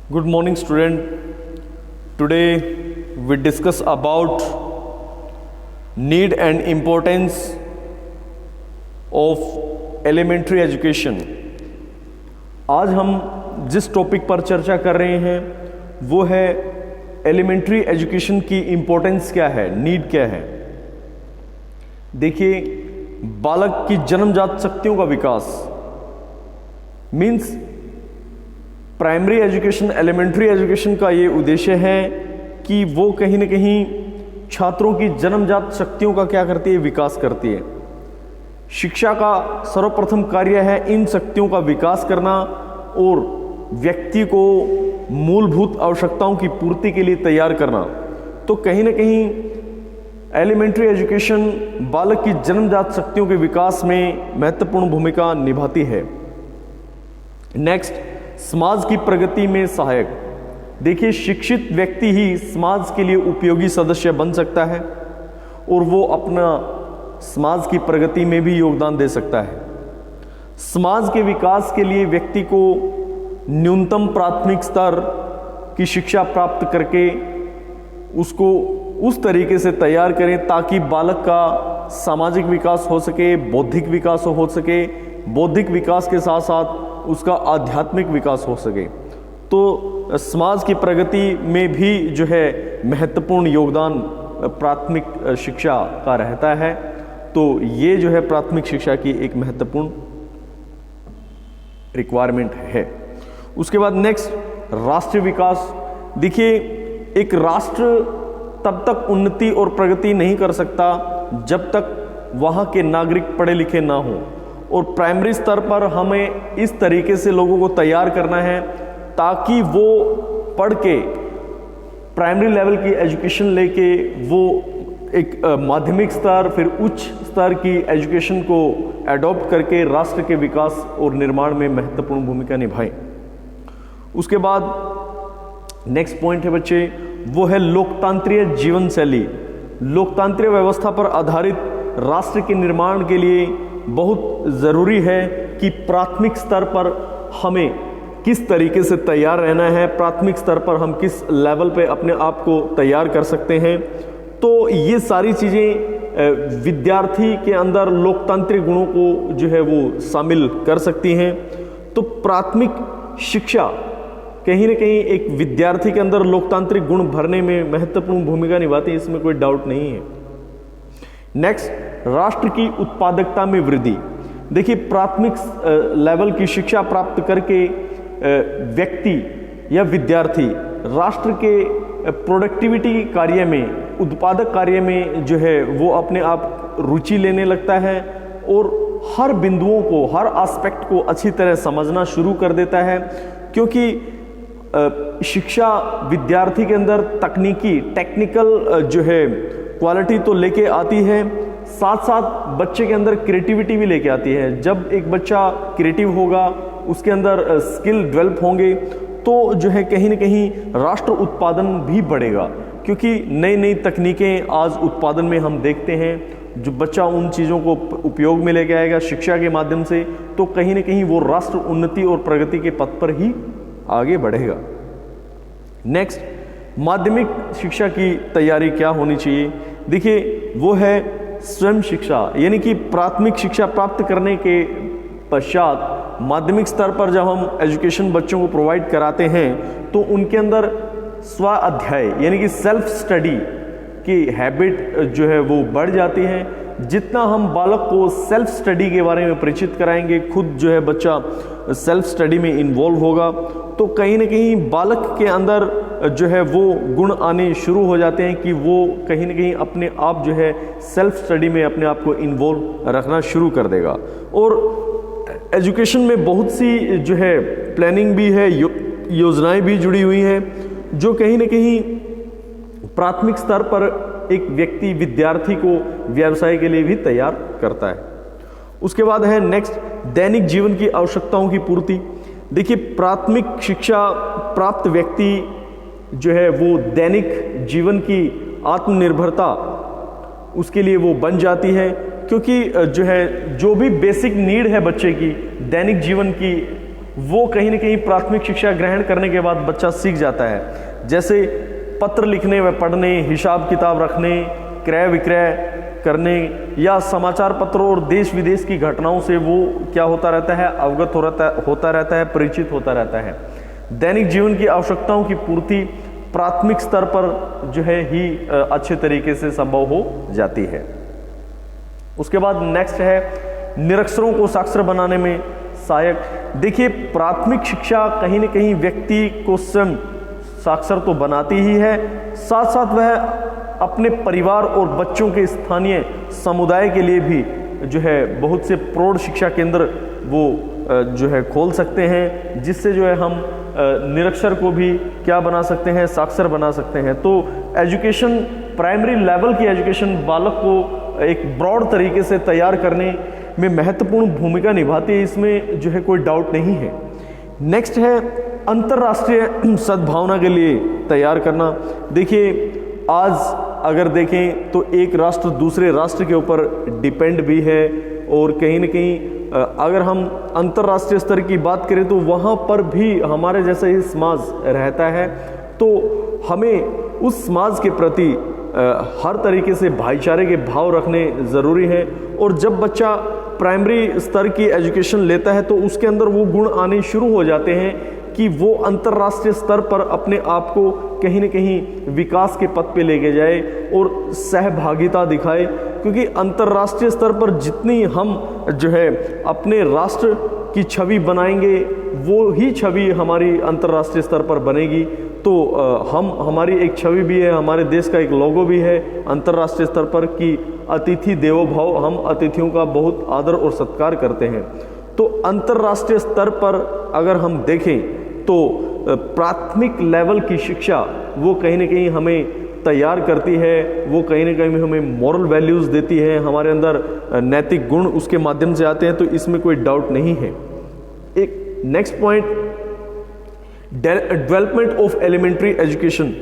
Good morning, student. Today we discuss about need and importance of elementary education. आज हम जिस topic पर चर्चा कर रहे हैं वो है एलिमेंट्री एजुकेशन की इम्पोर्टेंस क्या है, नीड क्या है। देखिए, बालक की जन्मजात शक्तियों का विकास means primary education, elementary education का ये उद्देश्य है कि वो कहीं ना कहीं छात्रों की जन्मजात शक्तियों का क्या करती है, विकास करती है। शिक्षा का सर्वप्रथम कार्य है इन शक्तियों का विकास करना और व्यक्ति को मूलभूत आवश्यकताओं की पूर्ति के लिए तैयार करना। तो कहीं ना कहीं एलिमेंट्री एजुकेशन बालक की जन्मजात शक्तियों के विकास में महत्वपूर्ण भूमिका निभाती है। नेक्स्ट, समाज की प्रगति में सहायक। देखिए, शिक्षित व्यक्ति ही समाज के लिए उपयोगी सदस्य बन सकता है और वो अपना समाज की प्रगति में भी योगदान दे सकता है। समाज के विकास के लिए व्यक्ति को न्यूनतम प्राथमिक स्तर की शिक्षा प्राप्त करके उसको उस तरीके से तैयार करें ताकि बालक का सामाजिक विकास हो सके, बौद्धिक विकास हो सके, बौद्धिक विकास के साथ साथ उसका आध्यात्मिक विकास हो सके। तो समाज की प्रगति में भी जो है महत्वपूर्ण योगदान प्राथमिक शिक्षा का रहता है। तो ये जो है प्राथमिक शिक्षा की एक महत्वपूर्ण रिक्वायरमेंट है। उसके बाद नेक्स्ट, राष्ट्रीय विकास। देखिए, एक राष्ट्र तब तक उन्नति और प्रगति नहीं कर सकता जब तक वहाँ के नागरिक पढ़े लिखे ना हों। और प्राइमरी स्तर पर हमें इस तरीके से लोगों को तैयार करना है ताकि वो पढ़ के प्राइमरी लेवल की एजुकेशन लेके वो एक माध्यमिक स्तर फिर उच्च स्तर की एजुकेशन को एडॉप्ट करके राष्ट्र के विकास और निर्माण में महत्वपूर्ण भूमिका निभाएं। उसके बाद नेक्स्ट पॉइंट है बच्चे, वो है लोकतांत्रिक जीवन शैली। लोकतांत्रिक व्यवस्था पर आधारित राष्ट्र के निर्माण के लिए बहुत ज़रूरी है कि प्राथमिक स्तर पर हमें किस तरीके से तैयार रहना है, प्राथमिक स्तर पर हम किस लेवल पे अपने आप को तैयार कर सकते हैं। तो ये सारी चीज़ें विद्यार्थी के अंदर लोकतांत्रिक गुणों को जो है वो शामिल कर सकती हैं। तो प्राथमिक शिक्षा कहीं ना कहीं एक विद्यार्थी के अंदर लोकतांत्रिक गुण भरने में महत्वपूर्ण भूमिका निभाती है, इसमें कोई डाउट नहीं है। नेक्स्ट, राष्ट्र की उत्पादकता में वृद्धि। देखिए, प्राथमिक लेवल की शिक्षा प्राप्त करके व्यक्ति या विद्यार्थी राष्ट्र के प्रोडक्टिविटी कार्य में, उत्पादक कार्य में जो है वो अपने आप रुचि लेने लगता है और हर बिंदुओं को, हर एस्पेक्ट को अच्छी तरह समझना शुरू कर देता है। क्योंकि शिक्षा विद्यार्थी के अंदर तकनीकी, टेक्निकल जो है क्वालिटी तो लेके आती है, साथ साथ बच्चे के अंदर क्रिएटिविटी भी लेके आती है। जब एक बच्चा क्रिएटिव होगा, उसके अंदर स्किल डेवलप होंगे तो जो है कहीं ना कहीं राष्ट्र उत्पादन भी बढ़ेगा। क्योंकि नई नई तकनीकें आज उत्पादन में हम देखते हैं, जो बच्चा उन चीज़ों को उपयोग में लेके आएगा शिक्षा के माध्यम से, तो कहीं ना कहीं वो राष्ट्र उन्नति और प्रगति के पथ पर ही आगे बढ़ेगा। नेक्स्ट, माध्यमिक शिक्षा की तैयारी क्या होनी चाहिए। देखिए, वो है स्वयं शिक्षा, यानी कि प्राथमिक शिक्षा प्राप्त करने के पश्चात माध्यमिक स्तर पर जब हम एजुकेशन बच्चों को प्रोवाइड कराते हैं तो उनके अंदर स्व अध्याय यानी कि सेल्फ स्टडी की हैबिट जो है वो बढ़ जाती है। जितना हम बालक को सेल्फ स्टडी के बारे में परिचित कराएंगे, खुद जो है बच्चा सेल्फ स्टडी में इन्वॉल्व होगा, तो कहीं ना कहीं बालक के अंदर जो है वो गुण आने शुरू हो जाते हैं कि वो कहीं ना कहीं अपने आप जो है सेल्फ स्टडी में अपने आप को इन्वॉल्व रखना शुरू कर देगा। और एजुकेशन में बहुत सी जो है प्लानिंग भी है, योजनाएं भी जुड़ी हुई हैं जो कहीं ना कहीं प्राथमिक स्तर पर एक व्यक्ति, विद्यार्थी को व्यवसाय के लिए भी तैयार करता है। उसके बाद है नेक्स्ट, दैनिक जीवन की आवश्यकताओं की पूर्ति। देखिए, प्राथमिक शिक्षा प्राप्त व्यक्ति जो है वो दैनिक जीवन की आत्मनिर्भरता उसके लिए वो बन जाती है। क्योंकि जो है जो भी बेसिक नीड है बच्चे की दैनिक जीवन की वो कहीं ना कहीं प्राथमिक शिक्षा ग्रहण करने के बाद बच्चा सीख जाता है। जैसे पत्र लिखने व पढ़ने, हिसाब किताब रखने, क्रय विक्रय करने या समाचार पत्रों और देश विदेश की घटनाओं से वो क्या होता रहता है, अवगत होता रहता है, परिचित होता रहता है। दैनिक जीवन की आवश्यकताओं की पूर्ति प्राथमिक स्तर पर जो है ही अच्छे तरीके से संभव हो जाती है। उसके बाद नेक्स्ट है निरक्षरों को साक्षर बनाने में सहायक। देखिए, प्राथमिक शिक्षा कहीं न कहीं व्यक्ति को स्वयं साक्षर तो बनाती ही है, साथ साथ वह अपने परिवार और बच्चों के स्थानीय समुदाय के लिए भी जो है बहुत से प्रौढ़ शिक्षा केंद्र वो जो है खोल सकते हैं, जिससे जो है हम निरक्षर को भी क्या बना सकते हैं, साक्षर बना सकते हैं। तो एजुकेशन, प्राइमरी लेवल की एजुकेशन बालक को एक ब्रॉड तरीके से तैयार करने में महत्वपूर्ण भूमिका निभाती है, इसमें जो है कोई डाउट नहीं है। नेक्स्ट है अंतर्राष्ट्रीय सद्भावना के लिए तैयार करना। देखिए, आज अगर देखें तो एक राष्ट्र दूसरे राष्ट्र के ऊपर डिपेंड भी है, और कहीं न कहीं अगर हम अंतर्राष्ट्रीय स्तर की बात करें तो वहाँ पर भी हमारे जैसा ही समाज रहता है, तो हमें उस समाज के प्रति हर तरीके से भाईचारे के भाव रखने ज़रूरी है। और जब बच्चा प्राइमरी स्तर की एजुकेशन लेता है तो उसके अंदर वो गुण आने शुरू हो जाते हैं कि वो अंतर्राष्ट्रीय स्तर पर अपने आप को कहीं न कहीं विकास के पथ पे लेके जाए और सहभागिता दिखाए। क्योंकि अंतर्राष्ट्रीय स्तर पर जितनी हम जो है अपने राष्ट्र की छवि बनाएंगे, वो ही छवि हमारी अंतर्राष्ट्रीय स्तर पर बनेगी। तो हमारी एक छवि भी है, हमारे देश का एक लोगो भी है अंतर्राष्ट्रीय स्तर पर कि अतिथि देवो भव, हम अतिथियों का बहुत आदर और सत्कार करते हैं। तो अंतर्राष्ट्रीय स्तर पर अगर हम देखें तो प्राथमिक लेवल की शिक्षा वो कहीं न कहीं हमें तैयार करती है, वो कहीं न कहीं हमें मॉरल वैल्यूज़ देती है, हमारे अंदर नैतिक गुण उसके माध्यम से आते हैं, तो इसमें कोई डाउट नहीं है। एक next point, development of elementary education.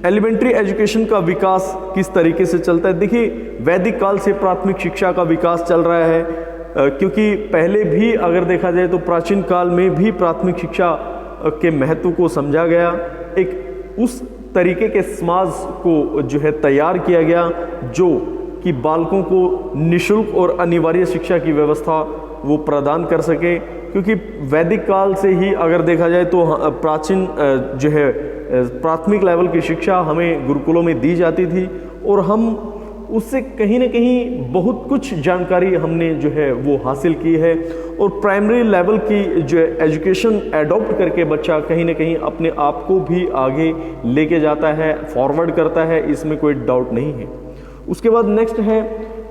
Elementary education का विकास किस तरीके से चलता है? देखिए, वैदिक काल से प्राथमिक शिक्षा का विकास चल रहा है, क्योंकि पहले भी अगर देखा जाए तो प्राचीन काल में भी प्राथमिक शिक्षा के महत्व को समझा गया, एक उस तरीके के समाज को जो है तैयार किया गया जो कि बालकों को निःशुल्क और अनिवार्य शिक्षा की व्यवस्था वो प्रदान कर सके। क्योंकि वैदिक काल से ही अगर देखा जाए तो प्राचीन जो है प्राथमिक लेवल की शिक्षा हमें गुरुकुलों में दी जाती थी, और हम उससे कहीं न कहीं बहुत कुछ जानकारी हमने जो है वो हासिल की है। और प्राइमरी लेवल की जो एजुकेशन एडॉप्ट करके बच्चा कहीं न कहीं अपने आप को भी आगे लेके जाता है, फॉरवर्ड करता है, इसमें कोई डाउट नहीं है। उसके बाद नेक्स्ट है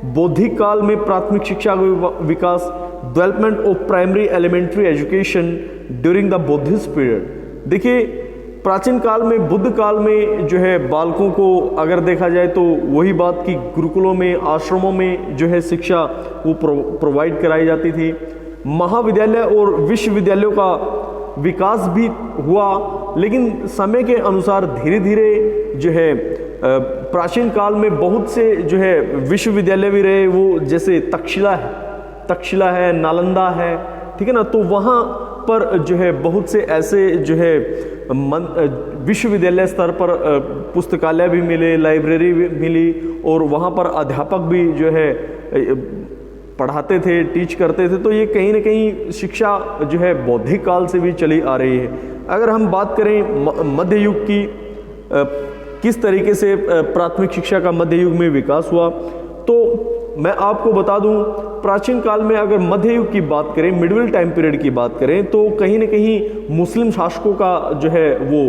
बौद्धिक काल में प्राथमिक शिक्षा का विकास, development of primary elementary education during the Buddhist period. देखिए, प्राचीन काल में, बुद्ध काल में जो है बालकों को अगर देखा जाए तो वही बात कि गुरुकुलों में, आश्रमों में जो है शिक्षा वो प्रोवाइड कराई जाती थी। महाविद्यालय और विश्वविद्यालयों का विकास भी हुआ, लेकिन समय के अनुसार धीरे धीरे जो है प्राचीन काल में बहुत से जो है विश्वविद्यालय भी रहे, वो जैसे तक्षशिला है, नालंदा है, ठीक है ना। तो वहाँ पर जो है बहुत से ऐसे जो है विश्वविद्यालय स्तर पर पुस्तकालय भी मिले, लाइब्रेरी भी मिली, और वहाँ पर अध्यापक भी जो है पढ़ाते थे, टीच करते थे। तो ये कहीं न कहीं शिक्षा जो है बौद्धिक काल से भी चली आ रही है। अगर हम बात करें मध्य युग की, किस तरीके से प्राथमिक शिक्षा का मध्य युग में विकास हुआ, तो मैं आपको बता दूं, प्राचीन काल में अगर मध्य युग की बात करें, मिडिवल टाइम पीरियड की बात करें, तो कहीं न कहीं मुस्लिम शासकों का जो है वो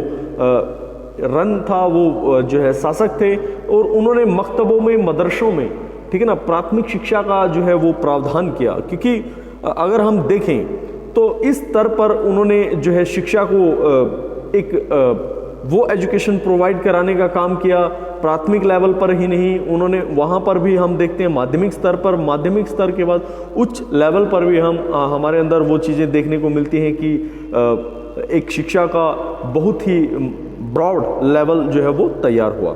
रन था, वो जो है शासक थे, और उन्होंने मकतबों में, मदरसों में, ठीक है ना, प्राथमिक शिक्षा का जो है वो प्रावधान किया। क्योंकि अगर हम देखें तो इस स्तर पर उन्होंने जो है शिक्षा को एक वो एजुकेशन प्रोवाइड कराने का काम किया। प्राथमिक लेवल पर ही नहीं, उन्होंने वहाँ पर भी हम देखते हैं माध्यमिक स्तर पर, माध्यमिक स्तर के बाद उच्च लेवल पर भी हमारे अंदर वो चीज़ें देखने को मिलती हैं कि एक शिक्षा का बहुत ही ब्रॉड लेवल जो है वो तैयार हुआ।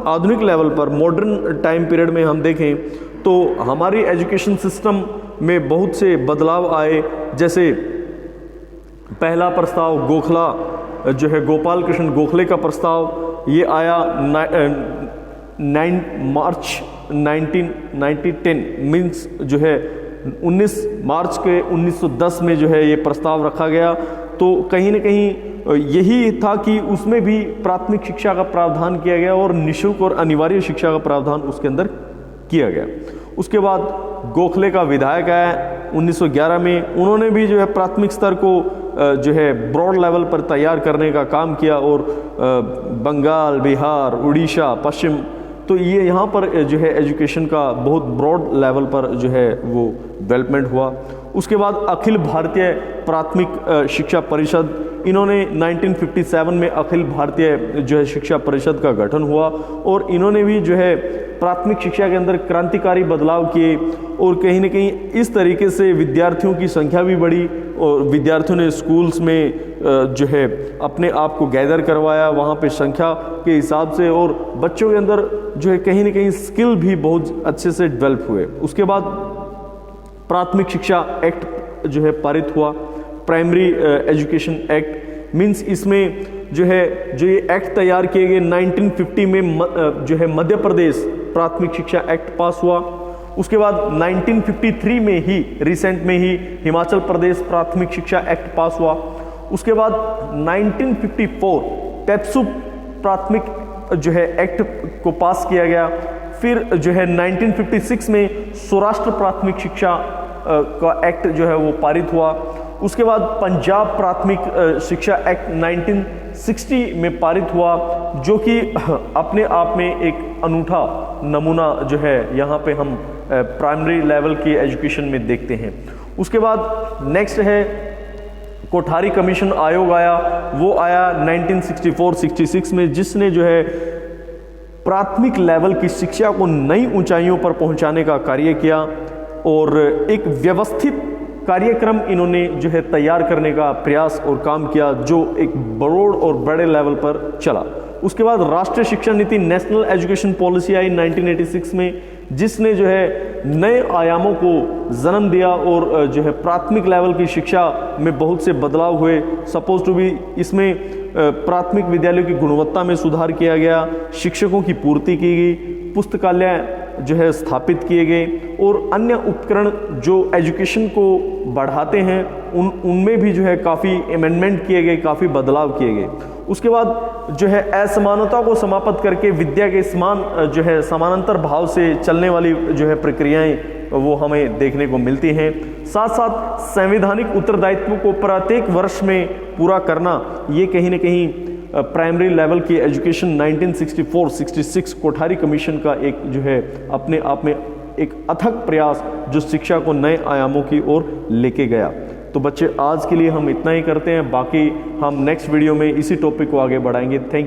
आधुनिक लेवल पर, मॉडर्न टाइम पीरियड में हम देखें तो हमारी एजुकेशन सिस्टम में बहुत से बदलाव आए। जैसे पहला प्रस्ताव गोखला जो है गोपाल कृष्ण गोखले का प्रस्ताव, ये आया 9 मार्च 1910 मीन्स जो है 19 मार्च के 1910 में जो है ये प्रस्ताव रखा गया। तो कहीं ना कहीं यही था कि उसमें भी प्राथमिक शिक्षा का प्रावधान किया गया और निःशुल्क और अनिवार्य शिक्षा का प्रावधान उसके अंदर किया गया। उसके बाद गोखले का विधायक आया 1911 में, उन्होंने भी जो है प्राथमिक स्तर को जो है ब्रॉड लेवल पर तैयार करने का काम किया और बंगाल, बिहार, उड़ीसा, पश्चिम, तो ये यहाँ पर जो है एजुकेशन का बहुत ब्रॉड लेवल पर जो है वो डेवलपमेंट हुआ। उसके बाद अखिल भारतीय प्राथमिक शिक्षा परिषद, इन्होंने 1957 में अखिल भारतीय जो है शिक्षा परिषद का गठन हुआ और इन्होंने भी जो है प्राथमिक शिक्षा के अंदर क्रांतिकारी बदलाव किए और कहीं ना कहीं इस तरीके से विद्यार्थियों की संख्या भी बढ़ी और विद्यार्थियों ने स्कूल्स में जो है अपने आप को गैदर करवाया वहाँ पे संख्या के हिसाब से, और बच्चों के अंदर जो है कहीं ना कहीं स्किल भी बहुत अच्छे से डेवलप हुए। उसके बाद प्राथमिक शिक्षा एक्ट जो है पारित हुआ, प्राइमरी एजुकेशन एक्ट, मीन्स इसमें जो है जो ये एक्ट तैयार किए गए 1950 में जो है मध्य प्रदेश प्राथमिक शिक्षा एक्ट पास हुआ। उसके बाद 1953 में ही रिसेंट में ही हिमाचल प्रदेश प्राथमिक शिक्षा एक्ट पास हुआ। उसके बाद 1954 पेप्सू प्राथमिक जो है एक्ट को पास किया गया। फिर जो है 1956 में सौराष्ट्र प्राथमिक शिक्षा का एक्ट जो है वो पारित हुआ। उसके बाद पंजाब प्राथमिक शिक्षा एक्ट 1960 में पारित हुआ, जो कि अपने आप में एक अनूठा नमूना जो है यहाँ पे हम प्राइमरी लेवल की एजुकेशन में देखते हैं। उसके बाद नेक्स्ट है कोठारी कमीशन आयोग आया, वो आया 1964-66 में, जिसने जो है प्राथमिक लेवल की शिक्षा को नई ऊंचाइयों पर पहुंचाने का कार्य किया और एक व्यवस्थित कार्यक्रम इन्होंने जो है तैयार करने का प्रयास और काम किया, जो एक बड़ोड़ और बड़े लेवल पर चला। उसके बाद राष्ट्रीय शिक्षा नीति नेशनल एजुकेशन पॉलिसी आई 1986 में, जिसने जो है नए आयामों को जन्म दिया और जो है प्राथमिक लेवल की शिक्षा में बहुत से बदलाव हुए। सपोज टू बी इसमें प्राथमिक विद्यालयों की गुणवत्ता में सुधार किया गया, शिक्षकों की पूर्ति की गई, पुस्तकालय जो है स्थापित किए गए और अन्य उपकरण जो एजुकेशन को बढ़ाते हैं उनमें भी जो है काफ़ी अमेंडमेंट किए गए, काफ़ी बदलाव किए गए। उसके बाद जो है असमानता को समाप्त करके विद्या के समान जो है समानांतर भाव से चलने वाली जो है प्रक्रियाएं वो हमें देखने को मिलती हैं। साथ साथ संवैधानिक उत्तरदायित्व को प्रत्येक वर्ष में पूरा करना, ये कहीं ना कहीं प्राइमरी लेवल की एजुकेशन 1964-66 कोठारी कमीशन का एक जो है अपने आप में एक अथक प्रयास जो शिक्षा को नए आयामों की ओर लेके गया। तो बच्चे आज के लिए हम इतना ही करते हैं, बाकी हम नेक्स्ट वीडियो में इसी टॉपिक को आगे बढ़ाएंगे। Thank you.